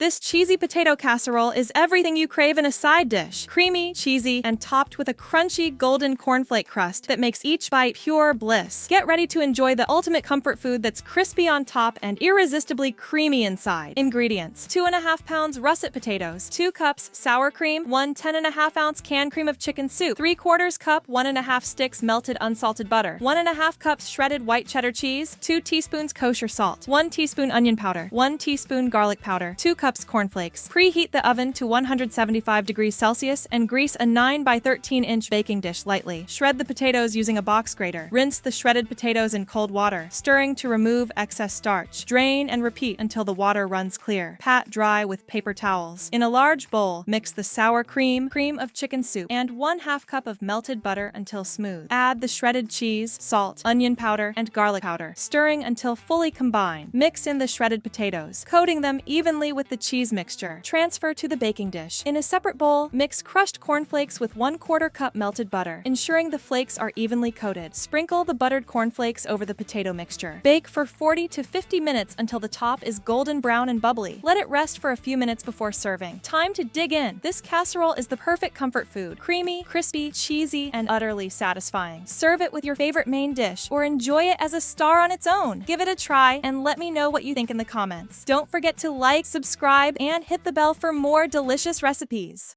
This cheesy potato casserole is everything you crave in a side dish. Creamy, cheesy, and topped with a crunchy golden cornflake crust that makes each bite pure bliss. Get ready to enjoy the ultimate comfort food that's crispy on top and irresistibly creamy inside. Ingredients: 2½ pounds russet potatoes, 2 cups sour cream, 1 10½ ounce canned cream of chicken soup, 3/4 cup 1½ sticks melted unsalted butter, 1½ cups shredded white cheddar cheese, 2 teaspoons kosher salt, 1 teaspoon onion powder, 1 teaspoon garlic powder, 2 cups cornflakes. Preheat the oven to 175 degrees Celsius and grease a 9 by 13-inch baking dish lightly. Shred the potatoes using a box grater. Rinse the shredded potatoes in cold water, stirring to remove excess starch. Drain and repeat until the water runs clear. Pat dry with paper towels. In a large bowl, mix the sour cream, cream of chicken soup, and 1/2 cup of melted butter until smooth. Add the shredded cheese, salt, onion powder, and garlic powder, stirring until fully combined. Mix in the shredded potatoes, coating them evenly with the cheese mixture. Transfer to the baking dish. In a separate bowl, mix crushed cornflakes with 1/4 cup melted butter, ensuring the flakes are evenly coated. Sprinkle the buttered cornflakes over the potato mixture. Bake for 40 to 50 minutes until the top is golden brown and bubbly. Let it rest for a few minutes before serving. Time to dig in. This casserole is the perfect comfort food. Creamy, crispy, cheesy, and utterly satisfying. Serve it with your favorite main dish or enjoy it as a star on its own. Give it a try and let me know what you think in the comments. Don't forget to like, subscribe, and hit the bell for more delicious recipes.